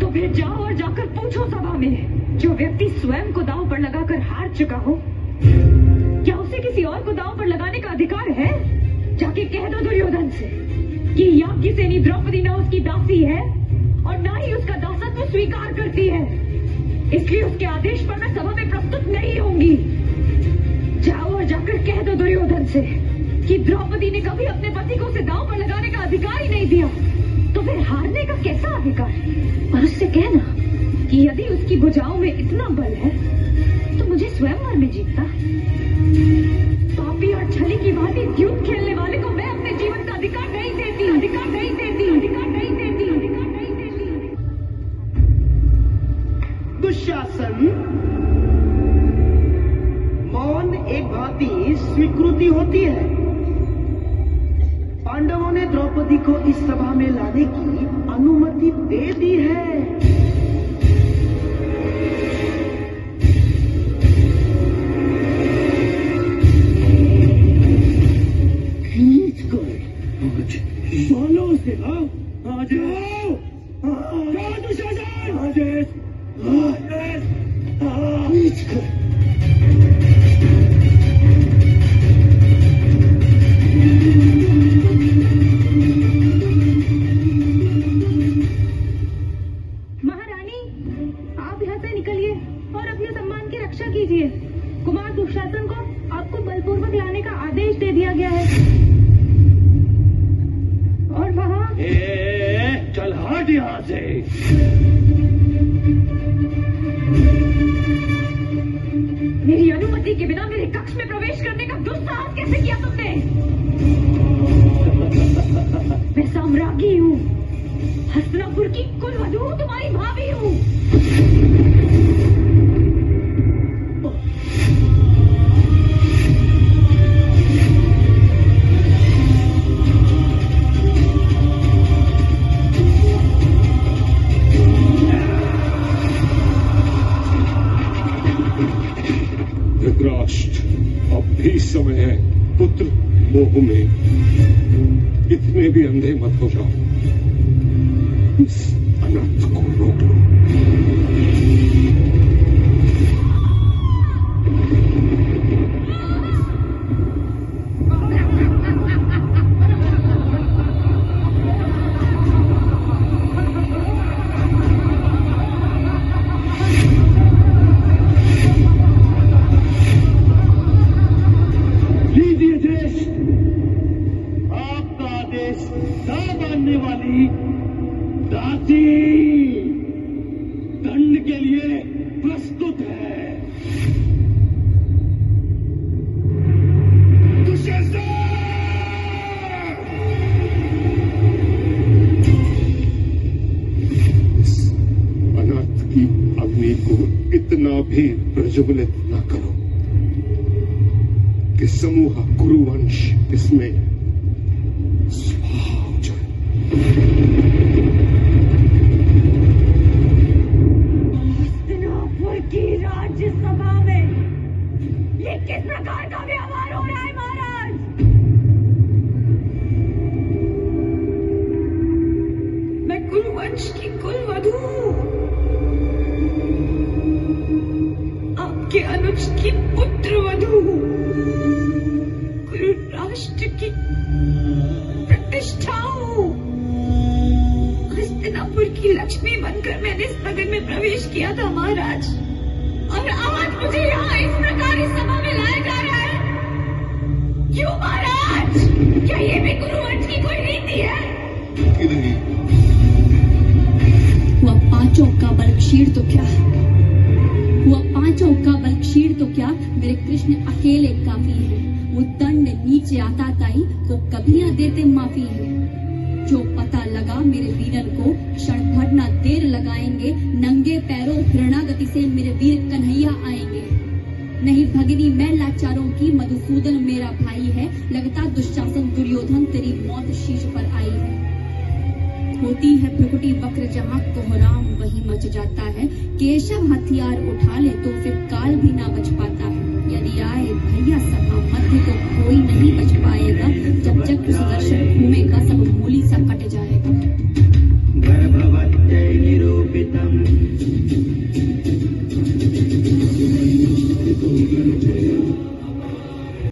तो फिर जाओ और जाकर पूछो सभा में, जो व्यक्ति स्वयं को दांव पर लगाकर हार चुका हो, क्या उसे किसी और को दांव पर लगाने का अधिकार है? जाके कह दो दुर्योधन से कि याज्ञसेनी द्रौपदी न उसकी दासी है और न ही उसका दासत्व स्वीकार करती है, इसलिए उसके आदेश पर मैं सभा में प्रस्तुत नहीं होंगी। जाओ और जाकर कह दो दुर्योधन से कि द्रौपदी ने कभी अपने पति को उसे दांव पर लगाने का अधिकार ही नहीं दिया, तो फिर हारने का कैसा अधिकार? और उससे कहना कि यदि उसकी भुजाओं में इतना बल है तो मुझे स्वयंवर में जीतता। पापी और छली की भांति द्यूत खेलने वाले को मैं अपने जीवन का अधिकार नहीं देती, अधिकार नहीं देती, अधिकार नहीं देती, अधिकार नहीं देती। दुशासन, मौन एक भांति स्वीकृति होती है। पांडवों ने द्रौपदी को इस सभा में लाने की अनुमति दे दी है। सालों से आ जाओ, दुशासन, महारानी, आप यहाँ से निकलिए और अपने सम्मान की रक्षा कीजिए। कुमार दुशासन को आपको बलपूर्वक लाने का आदेश दे दिया गया है। और वहाँ चल हट यहाँ से। मेरी अनुमति के बिना मेरे कक्ष में प्रवेश करने का दुस्साहस कैसे किया तुमने? मैं साम्राज्ञी हूँ, हस्तिनापुर की कुलवधू हूँ, तुम्हारी भाभी हूँ। धृतराष्ट्र, अब भी समय है। पुत्र मोह में इतने भी अंधे मत हो जाओ। इस अनर्थ को रोक लो। वाली दासी दंड के लिए प्रस्तुत है। इस अनर्थ की अग्नि को इतना भी प्रज्वलित न करो कि समूह कुरुवंश इसमें हस्तिनापुर की राज्यसभा में ये किस प्रकार का व्यवहार हो रहा है महाराज? मैं कुरुवंश की कुलवधू हूँ, आपके अनुज की पुत्रवधू हूँ, कुरु राष्ट्र की प्रतिष्ठा हूँ। हस्तिनापुर की लक्ष्मी बनकर मैंने इस नगर में प्रवेश किया था महाराज, और आज मुझे यहाँ इस प्रकार इस सभा में लाया जा रहा है। क्यों महाराज? क्या ये भी कुरुवंश की कोई रीति है? वह पांचों का बल क्षीण तो क्या, वह पांचों का बल क्षीण तो क्या, मेरे कृष्ण अकेले काफी है। वो दंड नीचे आता ताई को कभी न देते माफी है। जो पता लगा मेरे वीरन को क्षण भर न देर लगाएंगे, नंगे पैरों घृणागति से मेरे वीर कन्हैया आएंगे। नहीं भगिनी मैं लाचारों की, मधुसूदन मेरा भाई है, लगता दुशासन दुर्योधन तेरी मौत शीश पर आई है। होती है प्रकृति वक्र जहाँ कोहराम वही मच जाता है, केशव हथियार उठा ले तो फिर काल भी ना बच पाता है। यदि आए भैया सभा मध्य तो कोई नहीं बच पाएगा, जब जग सुदर्शन घूमेगा सब मूली सा कट जाएगा।